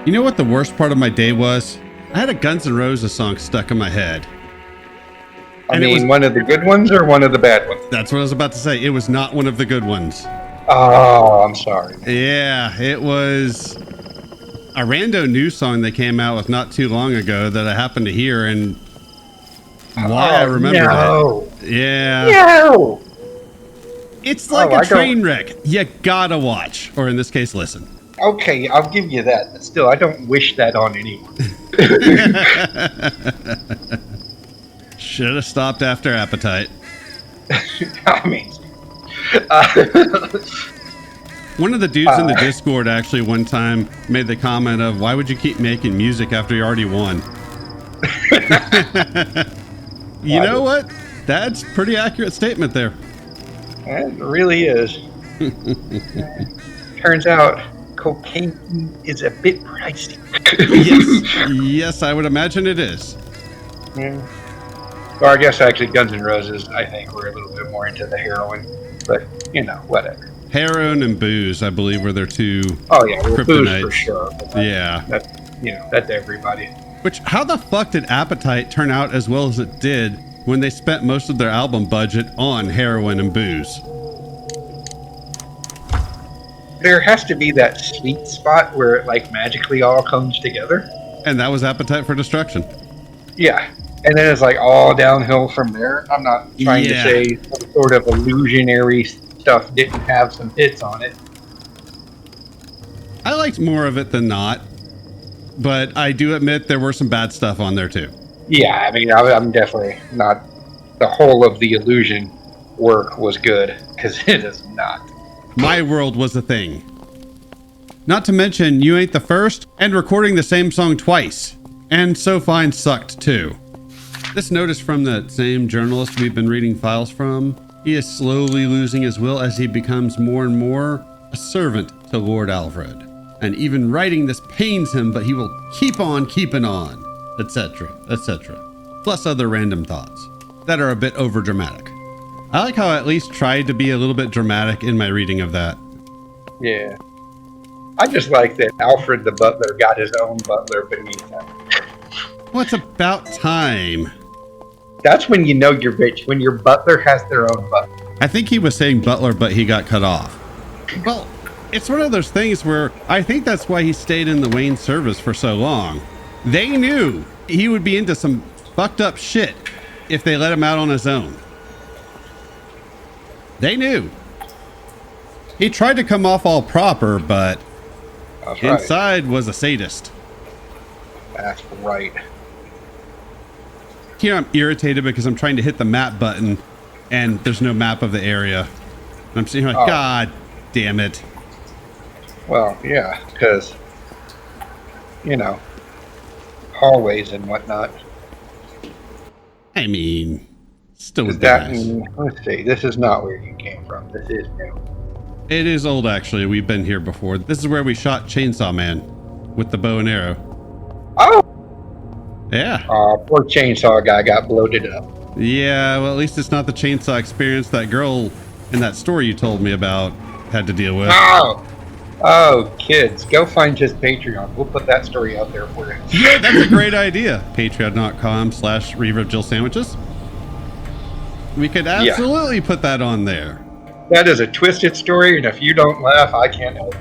You know what the worst part of my day was? I had a Guns N' Roses song stuck in my head. I mean, one of the good ones or one of the bad ones? That's what I was about to say. It was not one of the good ones. Oh, I'm sorry. Yeah, it was a rando news song they came out with not too long ago that I happened to hear, and I remembered it. Yeah. No. It's like a train wreck. You gotta watch, or in this case, listen. Okay, I'll give you that. But still, I don't wish that on anyone. Should have stopped after Appetite. I mean, one of the dudes in the Discord actually one time made the comment of, why would you keep making music after you already won? You know what? That's a pretty accurate statement there. It really is. Turns out cocaine is a bit pricey. Yes, I would imagine it is. Yeah. Or I guess actually Guns N' Roses, I think, were a little bit more into the heroin. But, you know, whatever. Heroin and booze, I believe, were their two kryptonites. Booze for sure. Yeah. That's everybody. Which, how the fuck did Appetite turn out as well as it did when they spent most of their album budget on heroin and booze? There has to be that sweet spot where it, like, magically all comes together. And that was Appetite for Destruction. Yeah. And then it's like all downhill from there. I'm not trying to say some sort of illusionary stuff didn't have some hits on it. I liked more of it than not, but I do admit there were some bad stuff on there too. Yeah, I mean, I'm definitely not. The whole of the Illusion work was good, because it is not. My World was a thing. Not to mention, You Ain't the First, and recording the same song twice. And So Fine sucked too. This note is from that same journalist we've been reading files from. He is slowly losing his will as he becomes more and more a servant to Lord Alfred. And even writing this pains him, but he will keep on keeping on, etc., etc. Plus other random thoughts that are a bit overdramatic. I like how I at least tried to be a little bit dramatic in my reading of that. Yeah. I just like that Alfred the butler got his own butler beneath him. Well, it's about time. That's when you know you're rich, when your butler has their own butler. I think he was saying butler, but he got cut off. Well, it's one of those things where I think that's why he stayed in the Wayne service for so long. They knew he would be into some fucked up shit if they let him out on his own. They knew. He tried to come off all proper, but inside was a sadist. That's right. Here I'm irritated because I'm trying to hit the map button and there's no map of the area. And I'm sitting here like, God damn it. Well, yeah, because, you know, hallways and whatnot. I mean, still would be nice. Let's see, this is not where you came from. This is new. It is old, actually. We've been here before. This is where we shot Chainsaw Man with the bow and arrow. Oh! Yeah. Poor chainsaw guy got bloated up. Yeah, well, at least it's not the chainsaw experience that girl in that story you told me about had to deal with. Oh, kids, go find his Patreon. We'll put that story out there for you. Yeah, that's a great idea. Patreon.com/Reverb Jill Sandwiches. We could absolutely put that on there. That is a twisted story, and if you don't laugh, I can't help.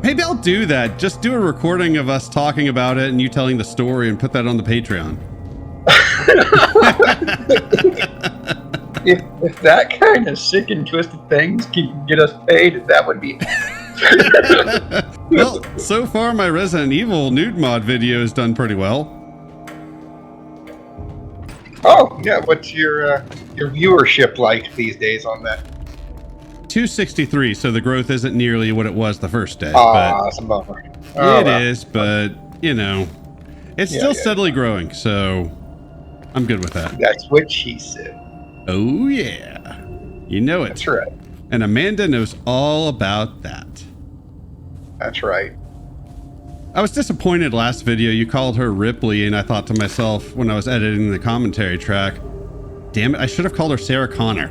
Maybe I'll do that. Just do a recording of us talking about it and you telling the story and put that on the Patreon. if that kind of sick and twisted things can get us paid, that would be... Well, so far my Resident Evil nude mod video has done pretty well. Oh, yeah. What's your viewership like these days on that? 263, so the growth isn't nearly what it was the first day. That's a bummer. It is, but, you know, it's still steadily growing, so I'm good with that. That's what she said. Oh, yeah. You know it. That's right. And Amanda knows all about that. That's right. I was disappointed last video you called her Ripley, and I thought to myself when I was editing the commentary track, damn it, I should have called her Sarah Connor.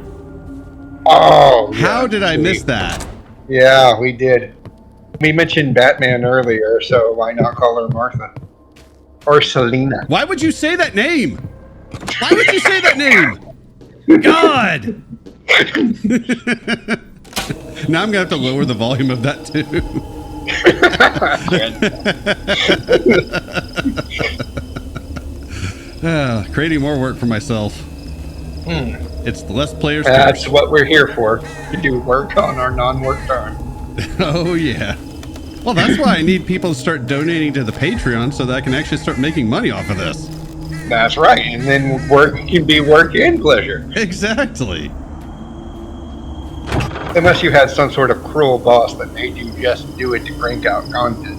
Oh, how did I miss that? Yeah, we did. We mentioned Batman earlier, so why not call her Martha? Or Selena. Why would you say that name? Why would you say that name? God! Now I'm gonna have to lower the volume of that too. Creating more work for myself. It's the less players. That's what we're here for. To do work on our non-work time. Oh yeah. Well, that's why I need people to start donating to the Patreon so that I can actually start making money off of this. That's right. And then work can be work and pleasure. Exactly. Unless you had some sort of cruel boss that made you just do it to crank out content.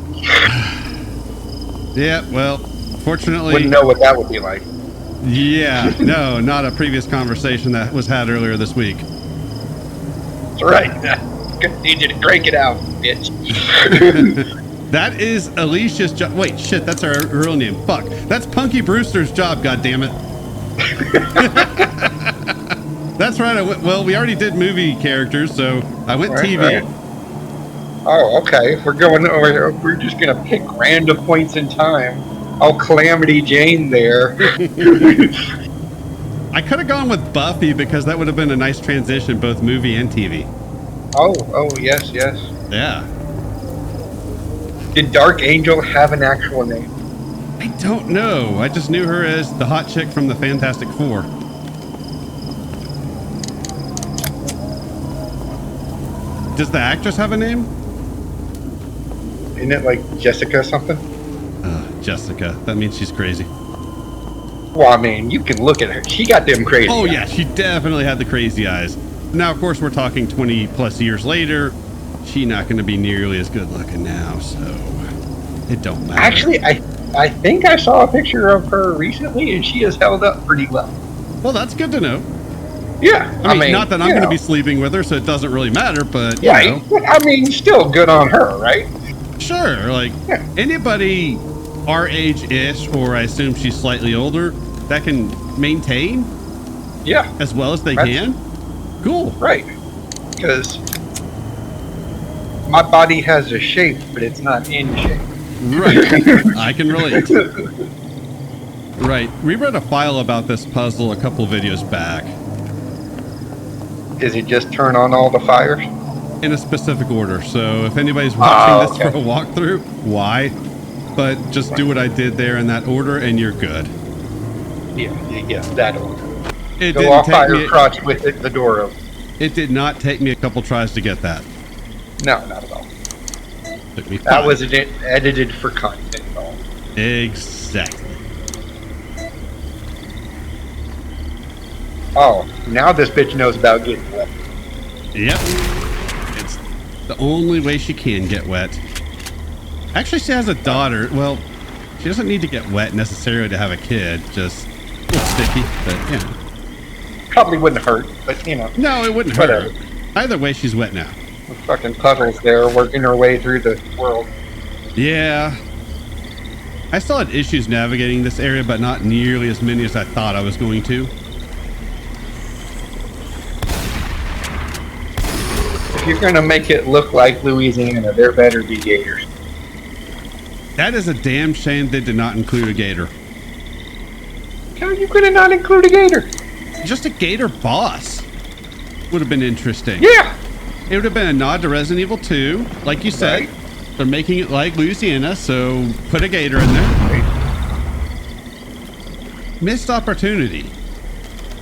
Yeah, well, fortunately... Wouldn't know what that would be like. Yeah, no, not a previous conversation that was had earlier this week. That's right. Need you to crank it out, bitch. That is Alicia's job. Wait, shit, that's her real name. Fuck. That's Punky Brewster's job, goddammit. That's right. Well, we already did movie characters, so I went TV. Right. Oh, okay. We're just gonna pick random points in time. Oh, Calamity Jane there. I could have gone with Buffy because that would have been a nice transition, both movie and TV. Oh, yes. Yeah. Did Dark Angel have an actual name? I don't know. I just knew her as the hot chick from the Fantastic Four. Does the actress have a name? Isn't it like Jessica something? Jessica. That means she's crazy. Well, I mean, you can look at her. She got them crazy Oh, eyes. yeah. She definitely had the crazy eyes. Now, of course, we're talking 20 plus years later. She's not going to be nearly as good looking now, so it don't matter. Actually, I think I saw a picture of her recently, and she has held up pretty well. Well, that's good to know. Yeah. I mean not that I'm going to be sleeping with her, so it doesn't really matter, but, you know. I mean, still good on her, right? Sure. Like, anybody our age-ish, or I assume she's slightly older, that can maintain as well as they can. Cool. Right. Because my body has a shape, but it's not in shape. Right. I can relate. Right. We read a file about this puzzle a couple videos back. Does it just turn on all the fires? In a specific order. So if anybody's watching this for a walkthrough, why? But just do what I did there in that order and you're good. Yeah, that order. It Go off fire crotch with it, the door open. It did not take me a couple tries to get that. No, not at all. Took me 5. That was edited for content, though. Exactly. Oh, now this bitch knows about getting wet. Yep. It's the only way she can get wet. Actually, she has a daughter. Well, she doesn't need to get wet necessarily to have a kid. Just a little sticky, but yeah. Probably wouldn't hurt, but you know. No, it wouldn't hurt. Either way, she's wet now. The fucking puzzles there, working her way through the world. Yeah. I still had issues navigating this area, but not nearly as many as I thought I was going to. If you're gonna make it look like Louisiana, there better be gators. That is a damn shame they did not include a gator. How are you gonna not include a gator? Just a gator boss would have been interesting. Yeah. It would have been a nod to Resident Evil 2, like you said. Right. They're making it like Louisiana, so put a gator in there. Right. Missed opportunity.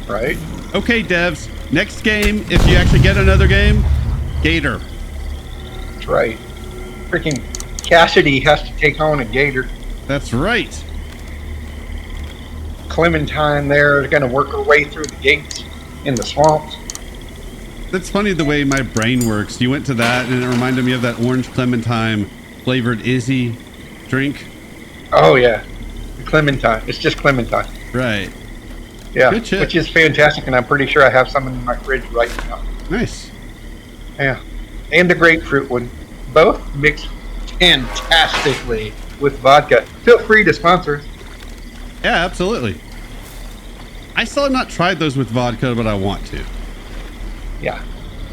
Right. Okay, devs. Next game, if you actually get another game, gator. That's right. Freaking Cassidy has to take on a gator. That's right. Clementine there is going to work her way through the gates in the swamps. That's funny the way my brain works. You went to that and it reminded me of that orange clementine flavored Izzy drink. Oh yeah, Clementine. It's just Clementine. Right. Yeah, good shit. Which is fantastic, and I'm pretty sure I have some in my fridge right now. Nice. Yeah, and the grapefruit one. Both mix fantastically with vodka. Feel free to sponsor us. Yeah, absolutely. I still have not tried those with vodka, but I want to. Yeah,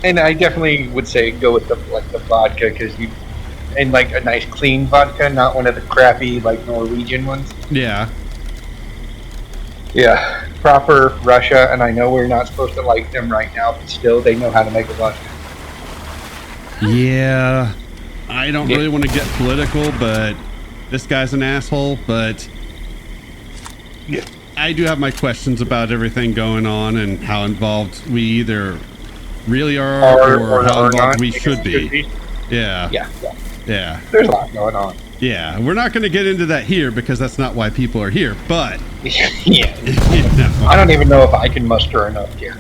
and I definitely would say go with the vodka because and like a nice clean vodka, not one of the crappy like Norwegian ones. Yeah. Yeah, proper Russia, and I know we're not supposed to like them right now, but still, they know how to make a vodka. Yeah. I don't really want to get political, but this guy's an asshole, but Yeah. I do have my questions about everything going on and how involved we either really are or how involved not, we should be. Yeah. Yeah. Yeah. There's a lot going on. Yeah. We're not going to get into that here because that's not why people are here, but Yeah. you know. I don't even know if I can muster enough here.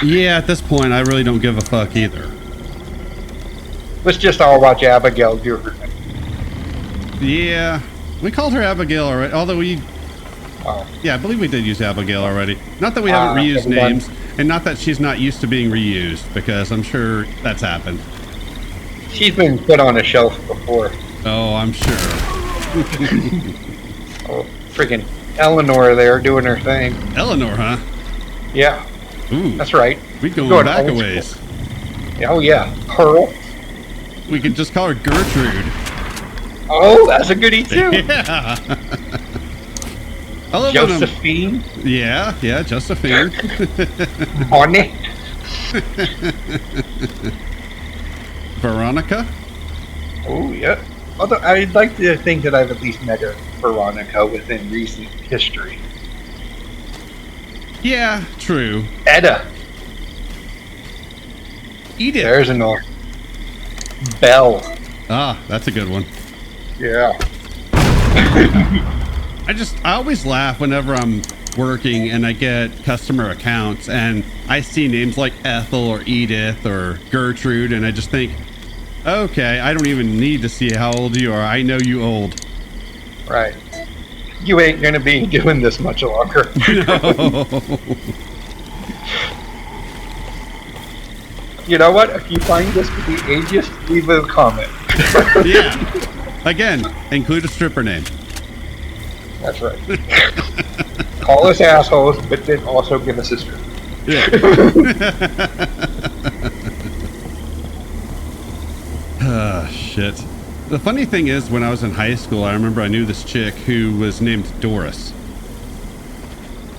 Yeah, at this point, I really don't give a fuck either. Let's just all watch Abigail do her thing. Yeah. We called her Abigail already, although Oh. yeah, I believe we did use Abigail already. Not that we haven't reused names, and not that she's not used to being reused, because I'm sure that's happened. She's been put on a shelf before. Oh, I'm sure. Oh, freaking Eleanor there doing her thing. Eleanor, huh? Yeah, Ooh, that's right. we going back a old ways. school. Oh yeah, Pearl. We could just call her Gertrude. Oh, that's a goodie too. Yeah. I love when Josephine. yeah, Josephine. Bonnie. Veronica. Oh yeah. Although I'd like to think that I've at least met a Veronica within recent history. Yeah, true. Edda. Edith. There's another. Belle. Ah, that's a good one. Yeah. I always laugh whenever I'm working and I get customer accounts and I see names like Ethel or Edith or Gertrude, and I just think, okay, I don't even need to see how old you are. I know you old. Right. You ain't gonna be doing this much longer. No. You know what? If you find this to be ageist, leave a comment. Yeah. Again, include a stripper name. That's right. Call us assholes, but then also give us a strip. Yeah. Shit. The funny thing is, when I was in high school, I remember I knew this chick who was named Doris.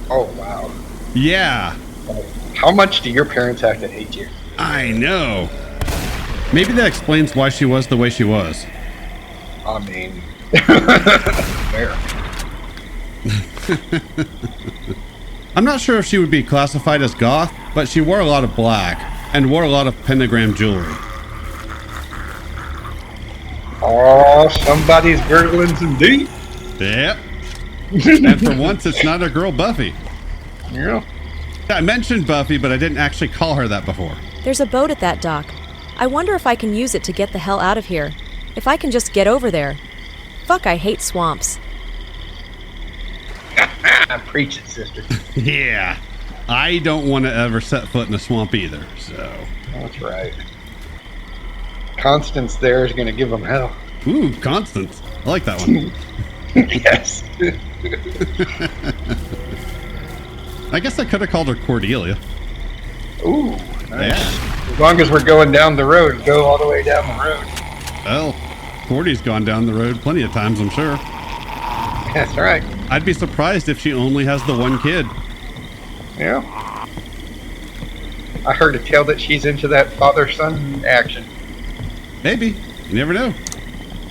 Oh, wow. Yeah. How much do your parents have to hate you? I know. Maybe that explains why she was the way she was. I mean, fair. I'm not sure if she would be classified as goth, but she wore a lot of black and wore a lot of pentagram jewelry. Oh, somebody's gurgling some deep. Yep. And for once, it's not our girl Buffy. Yeah. I mentioned Buffy, but I didn't actually call her that before. There's a boat at that dock. I wonder if I can use it to get the hell out of here. If I can just get over there. Fuck, I hate swamps. Preach it, sister. Yeah. I don't want to ever set foot in a swamp either, so. That's right. Constance there is going to give them hell. Ooh, Constance. I like that one. Yes. I guess I could have called her Cordelia. Ooh, nice. Yeah. As long as we're going down the road, go all the way down the road. Well, Cordy's gone down the road plenty of times, I'm sure. That's right. I'd be surprised if she only has the one kid. Yeah. I heard a tale that she's into that father-son action. Maybe. You never know.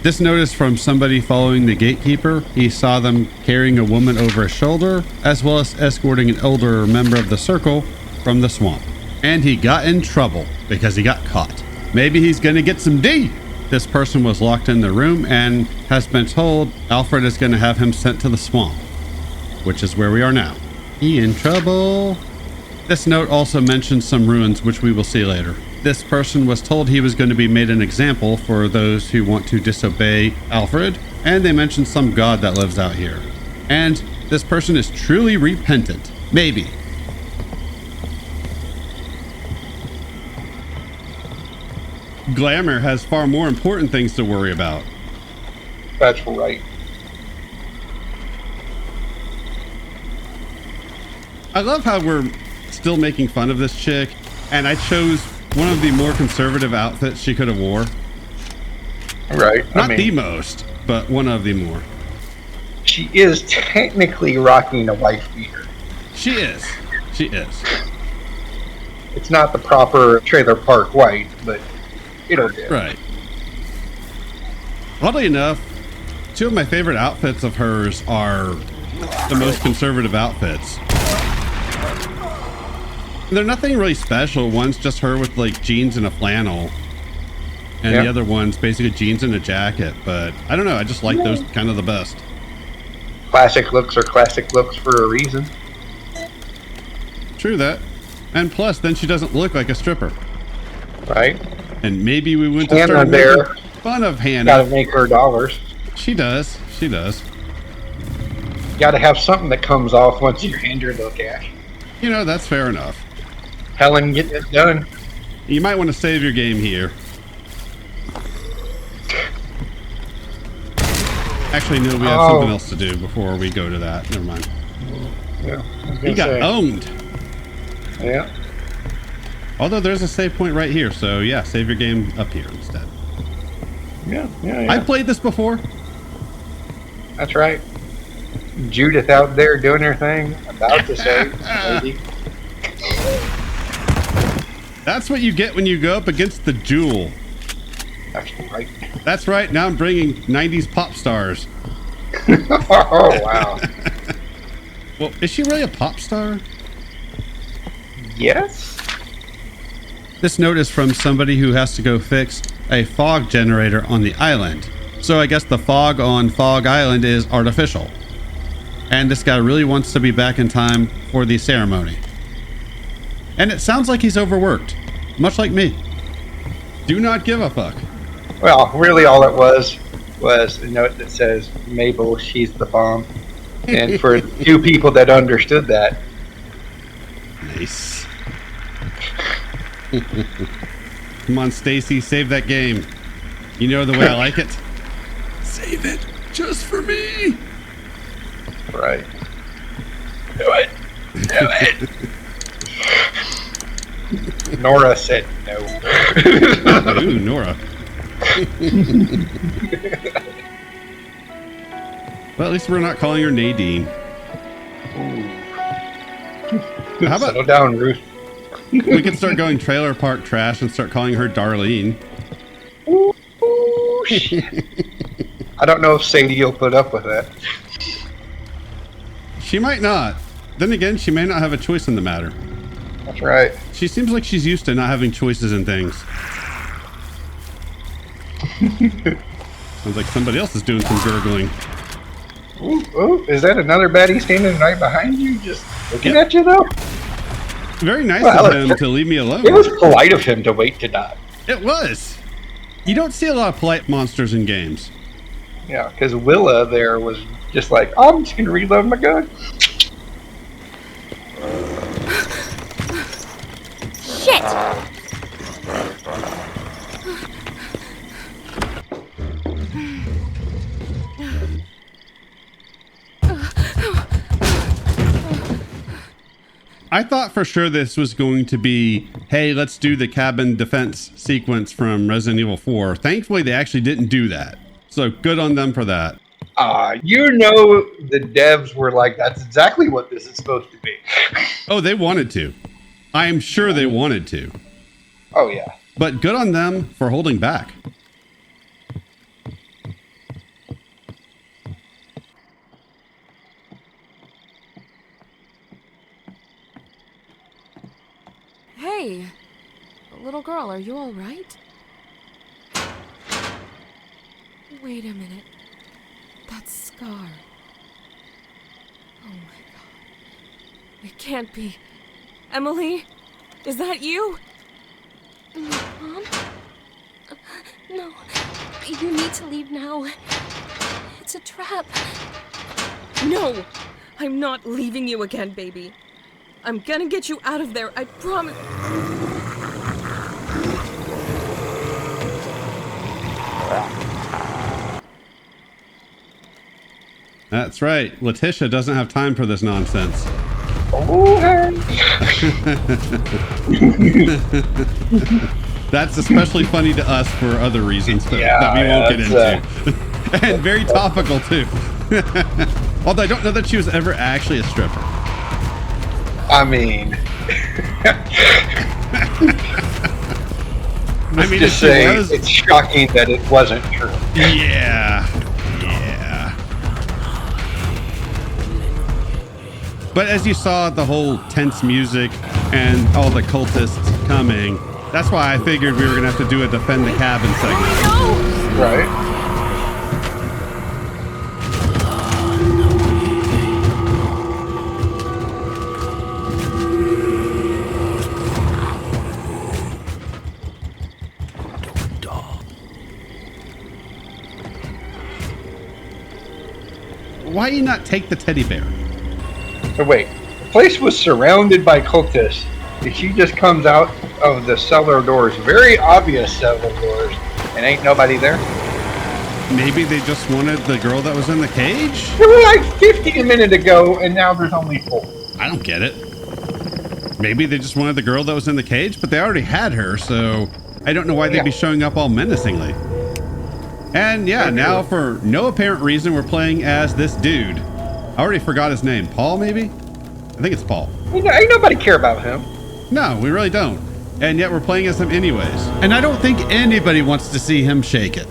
This notice from somebody following the gatekeeper. He saw them carrying a woman over his shoulder, as well as escorting an older member of the circle from the swamp. And he got in trouble because he got caught. Maybe he's gonna get some D. This person was locked in the room and has been told Alfred is gonna have him sent to the swamp, which is where we are now. He in trouble. This note also mentions some ruins, which we will see later. This person was told he was going to be made an example for those who want to disobey Alfred, and they mentioned some god that lives out here. And this person is truly repentant. Maybe. Glamour has far more important things to worry about. That's right. I love how we're still making fun of this chick, and I chose one of the more conservative outfits she could have wore. Right. Not the most, but one of the more. She is technically rocking a wife beater. She is. She is. It's not the proper trailer park white, but it'll do. Right. Oddly enough, two of my favorite outfits of hers are the most conservative outfits. They're nothing really special. One's just her with like jeans and a flannel. And the other one's basically jeans and a jacket. But I don't know. I just like those kind of the best. Classic looks are classic looks for a reason. True that. And plus, then she doesn't look like a stripper. Right. And maybe we went to Hannah start there. making fun of Hannah. Gotta make her dollars. She does. She does. Gotta have something that comes off once you hand her the cash. You know, that's fair enough. Helen getting it done. You might want to save your game here. Actually, no, we have something else to do before we go to that. Never mind. Yeah. He got owned. Yeah. Although there's a save point right here, so yeah, save your game up here instead. Yeah. I played this before. That's right. Judith out there doing her thing. About to say, maybe. That's what you get when you go up against the Jewel. That's right. That's right. Now I'm bringing 90s pop stars. Oh, wow. Well, is she really a pop star? Yes. This note is from somebody who has to go fix a fog generator on the island. So I guess the fog on Fog Island is artificial. And this guy really wants to be back in time for the ceremony. And it sounds like he's overworked, much like me. Do not give a fuck. Well, really all it was a note that says, Mabel, she's the bomb. And for two people that understood that. Nice. Come on, Stacy, save that game. You know the way I like it. Save it just for me. Right. Do it. Do it. Nora said no. Ooh, Nora. Well, at least we're not calling her Nadine. How about Settle down, Ruth. we can start going trailer park trash and start calling her Darlene? Ooh, shit. I don't know if Sadie will put up with that. She might not. Then again, she may not have a choice in the matter. That's right. She seems like she's used to not having choices in things. Sounds like somebody else is doing some gurgling. Ooh, is that another baddie standing right behind you, just looking at you, though? Very nice Well, of him to leave me alone. It was polite of him to wait to die. It was. You don't see a lot of polite monsters in games. Yeah, because Willa there was just like, I'm just going to reload my gun. Shit! I thought for sure this was going to be, hey, let's do the cabin defense sequence from Resident Evil 4. Thankfully, they actually didn't do that. So good on them for that. You know the devs were like, that's exactly what this is supposed to be. Oh, they wanted to. I am sure they wanted to. Oh, yeah. But good on them for holding back. Hey, little girl, are you all right? Wait a minute. That's Scar. Oh my god. It can't be. Emily? Is that you? Mom? No. You need to leave now. It's a trap. No! I'm not leaving you again, baby. I'm gonna get you out of there, I promise. That's right. Letitia doesn't have time for this nonsense. Oh, hey. That's especially funny to us for other reasons that we won't get into. And very topical too. Although I don't know that she was ever actually a stripper. I mean, just say it's shocking that it wasn't true. Yeah. But as you saw the whole tense music and all the cultists coming, that's why I figured we were going to have to do a defend the cabin segment. No! Right. Why do you not take the teddy bear? So wait, the place was surrounded by cultists. And she just comes out of the cellar doors, very obvious cellar doors, and ain't nobody there? Maybe they just wanted the girl that was in the cage? There were like 50 a minute ago, and now there's only 4. I don't get it. Maybe they just wanted the girl that was in the cage, but they already had her, so I don't know why they'd be showing up all menacingly. And yeah, now for no apparent reason, we're playing as this dude. I already forgot his name. Paul, maybe? I think it's Paul. Ain't nobody care about him. No, we really don't. And yet we're playing as him anyways. And I don't think anybody wants to see him shake it.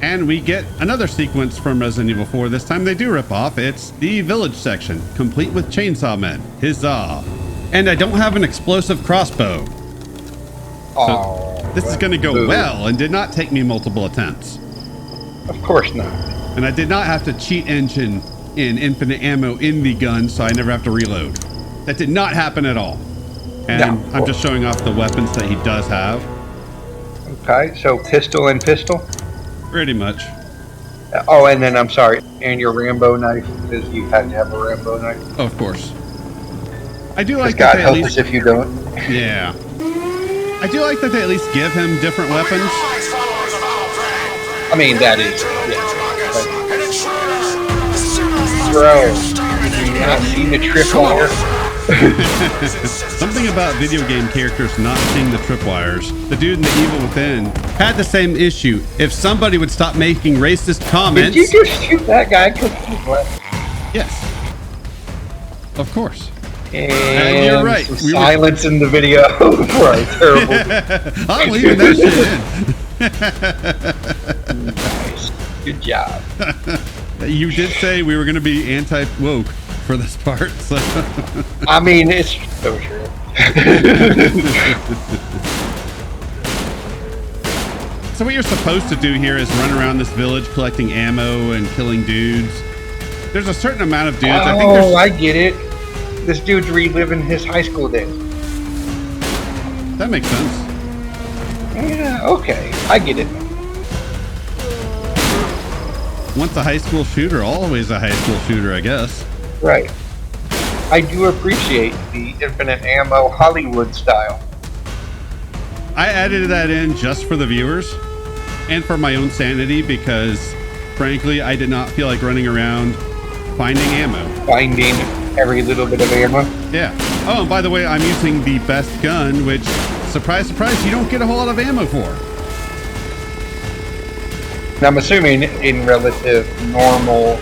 And we get another sequence from Resident Evil 4. This time they do rip off. It's the village section, complete with chainsaw men. Huzzah. And I don't have an explosive crossbow. So this is going to go well and did not take me multiple attempts. Of course not. And I did not have to cheat engine in infinite ammo in the gun, so I never have to reload. That did not happen at all. And no, I'm just showing off the weapons that he does have. Okay, so pistol and pistol? Pretty much. Oh, and then I'm sorry, and your Rambo knife, because you had to have a Rambo knife. Of course. I do like that. God they help at least, us if you don't. Yeah. I do like that they at least give him different weapons. I mean, that is, bro, you not seen the tripwire? Something about video game characters not seeing the tripwires. The dude in The Evil Within had the same issue. If somebody would stop making racist comments... Did you just shoot that guy because he was left? Yes. Of course. And you're right. Silence in the video for a terrible... I'm leaving that shit in. Nice. Good job. You did say we were going to be anti-woke for this part, so... I mean, it's so true. So what you're supposed to do here is run around this village collecting ammo and killing dudes. There's a certain amount of dudes. I get it. This dude's reliving his high school days. That makes sense. Yeah, okay. I get it. Once a high school shooter, always a high school shooter, I guess. Right. I do appreciate the infinite ammo Hollywood style. I added that in just for the viewers and for my own sanity because, frankly, I did not feel like running around finding ammo. Finding every little bit of ammo? Yeah. Oh, and by the way, I'm using the best gun, which, surprise, surprise, you don't get a whole lot of ammo for. And I'm assuming in relative normal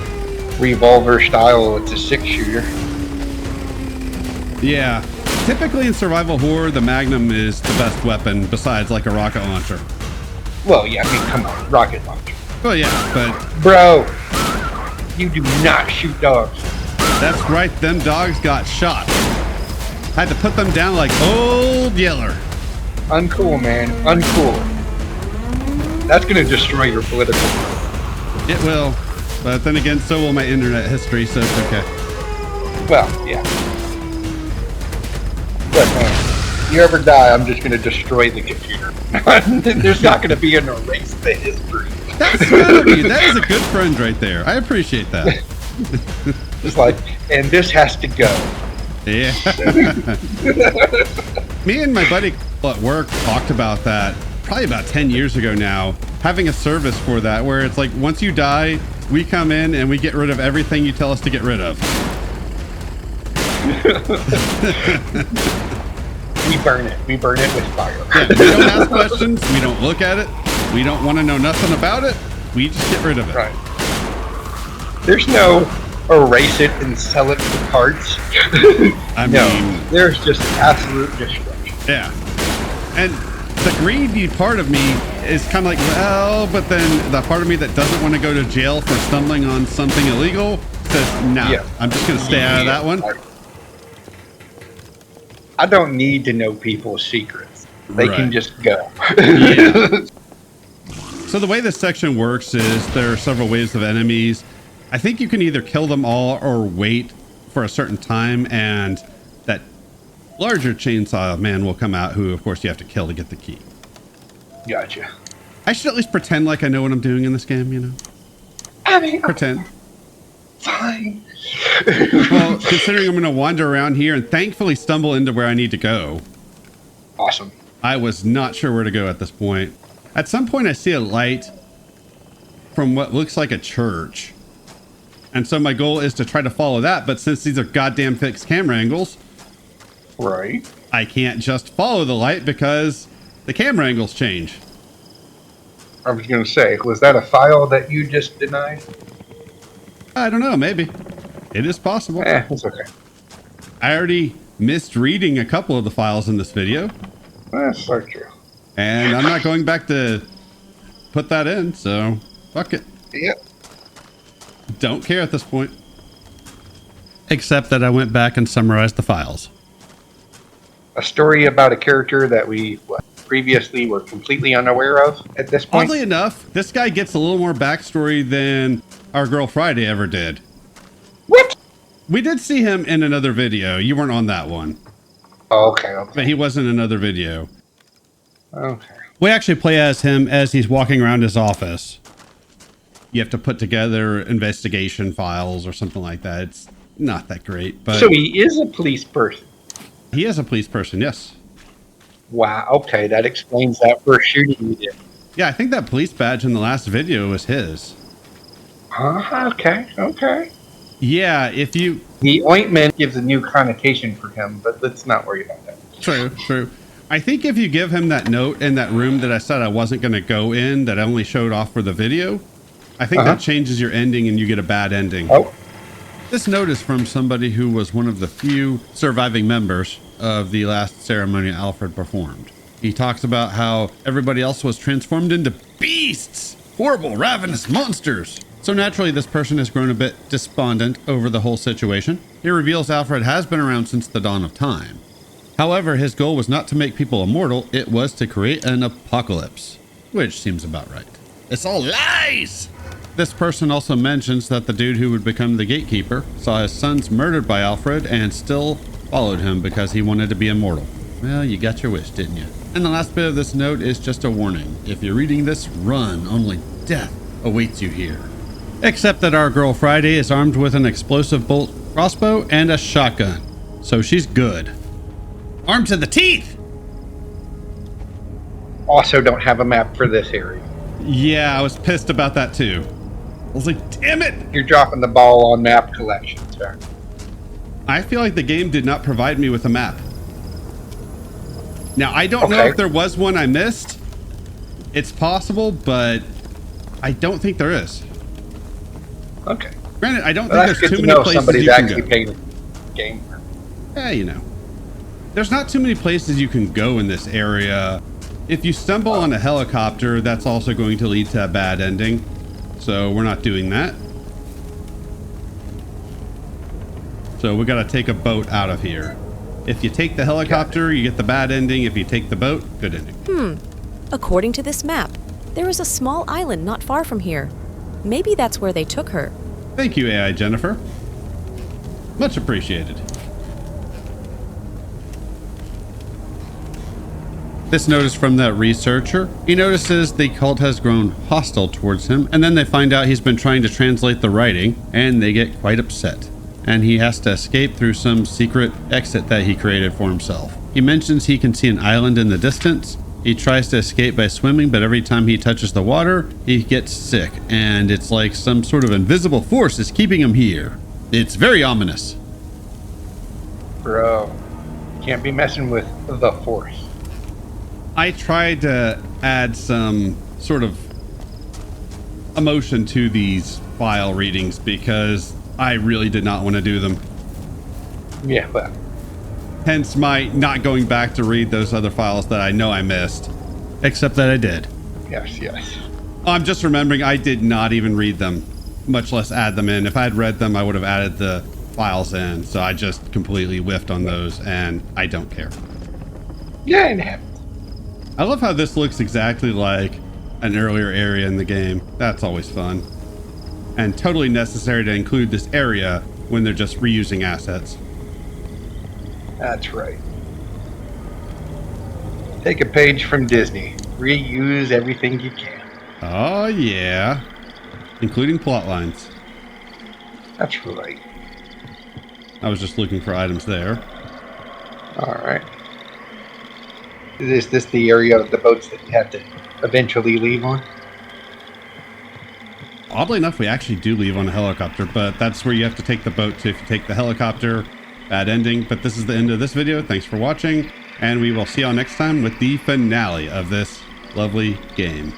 revolver style, it's a 6-shooter. Yeah. Typically in survival horror, the Magnum is the best weapon besides like a rocket launcher. Well, yeah, I mean, come on, rocket launcher. Well, yeah, but... Bro, you do not shoot dogs. That's right, them dogs got shot. Had to put them down like Old Yeller. Uncool, man, uncool. That's gonna destroy your political... It will, but then again, so will my internet history, so it's okay. Well, yeah. But if you ever die, I'm just going to destroy the computer. There's not going to be an erase the history. That's good of you. That is a good friend right there. I appreciate that. It's like, and this has to go. Yeah. Me and my buddy at work talked about that probably about 10 years ago now, having a service for that where it's like once you die, we come in and we get rid of everything you tell us to get rid of. We burn it. We burn it with fire. Yeah, we don't ask questions. We don't look at it. We don't want to know nothing about it. We just get rid of it. Right. There's no erase it and sell it for parts. I No, mean, there's just absolute destruction. yeah. And the greedy part of me is kind of like, well, but then the part of me that doesn't want to go to jail for stumbling on something illegal says, nah, Yeah. I'm just going to stay out of that one. I don't need to know people's secrets. They Right. can just go. Yeah. So the way this section works is there are several waves of enemies. I think you can either kill them all or wait for a certain time, and that larger chainsaw man will come out, who of course you have to kill to get the key. Gotcha. I should at least pretend like I know what I'm doing in this game, you know? I mean, Pretend. fine. Well, considering I'm going to wander around here and thankfully stumble into where I need to go. Awesome. I was not sure where to go at this point. At some point I see a light from what looks like a church. And so my goal is to try to follow that, but since these are goddamn fixed camera angles, Right. I can't just follow the light because the camera angles change. I was going to say, was that a file that you just denied? I don't know, maybe. It is possible. It's okay. I already missed reading a couple of the files in this video, That's so true. and I'm not going back to put that in, so fuck it. Yep. Don't care at this point. Except that I went back and summarized the files. A story about a character that we previously were completely unaware of at this point. Oddly enough, this guy gets a little more backstory than our girl Friday ever did. What? We did see him in another video. You weren't on that one, Oh, okay. but he was in another video. Okay. We actually play as him as he's walking around his office. You have to put together investigation files or something like that. It's not that great, but So he is a police person. he is a police person, yes. Wow. Okay, that explains that first shooting you did. Yeah, I think that police badge in the last video was his. Okay. Okay. Yeah, if you... The ointment gives a new connotation for him, but let's not worry about that. True. I think if you give him that note in that room that I said I wasn't going to go in, that I only showed off for the video, I think that changes your ending and you get a bad ending. Oh, This note is from somebody who was one of the few surviving members of the last ceremony Alfred performed. He talks about how everybody else was transformed into beasts, horrible, ravenous monsters. So naturally, this person has grown a bit despondent over the whole situation. He reveals Alfred has been around since the dawn of time. However, his goal was not to make people immortal, it was to create an apocalypse, which seems about right. It's all lies! This person also mentions that the dude who would become the gatekeeper saw his sons murdered by Alfred and still followed him because he wanted to be immortal. Well, you got your wish, didn't you? And the last bit of this note is just a warning. If you're reading this, run. Only death awaits you here. Except that our girl Friday is armed with an explosive bolt crossbow and a shotgun. So she's good. Armed to the teeth! also don't have a map for this area. Yeah, I was pissed about that too. I was like, damn it! You're dropping the ball on map collection, sir. I feel like the game did not provide me with a map. Now, I don't know Okay. if there was one I missed. It's possible, but I don't think there is. Okay. Granted, I don't Well, think that's there's good too to many know places somebody's you can actually go. paying the game. Yeah, you know. There's not too many places you can go in this area. If you stumble on a helicopter, that's also going to lead to a bad ending. So we're not doing that. So we got to take a boat out of here. If you take the helicopter, you get the bad ending. If you take the boat, good ending. According to this map, there is a small island not far from here. Maybe that's where they took her. Thank you, AI Jennifer. Much appreciated. This note is from that researcher. He notices the cult has grown hostile towards him, and then they find out he's been trying to translate the writing, and they get quite upset. And he has to escape through some secret exit that he created for himself. He mentions he can see an island in the distance. He tries to escape by swimming, but every time he touches the water, he gets sick, and it's like some sort of invisible force is keeping him here. It's very ominous. Bro. Can't be messing with the Force. I tried to add some sort of emotion to these file readings because I really did not want to do them. Yeah, well, Hence my not going back to read those other files that I know I missed. Except that I did. yes. I'm just remembering I did not even read them, much less add them in. If I had read them, I would have added the files in. So I just completely whiffed on those, and I don't care. Yeah, it happens. I love how this looks exactly like an earlier area in the game. That's always fun. And totally necessary to include this area when they're just reusing assets. That's right. Take a page from Disney. Reuse everything you can. Oh yeah. Including plot lines. That's right. I was just looking for items there. Alright. Is this the area of the boats that you have to eventually leave on? Oddly enough, we actually do leave on a helicopter, but that's where you have to take the boat to. If you take the helicopter, bad ending. But this is the end of this video. Thanks for watching, and we will see y'all next time with the finale of this lovely game.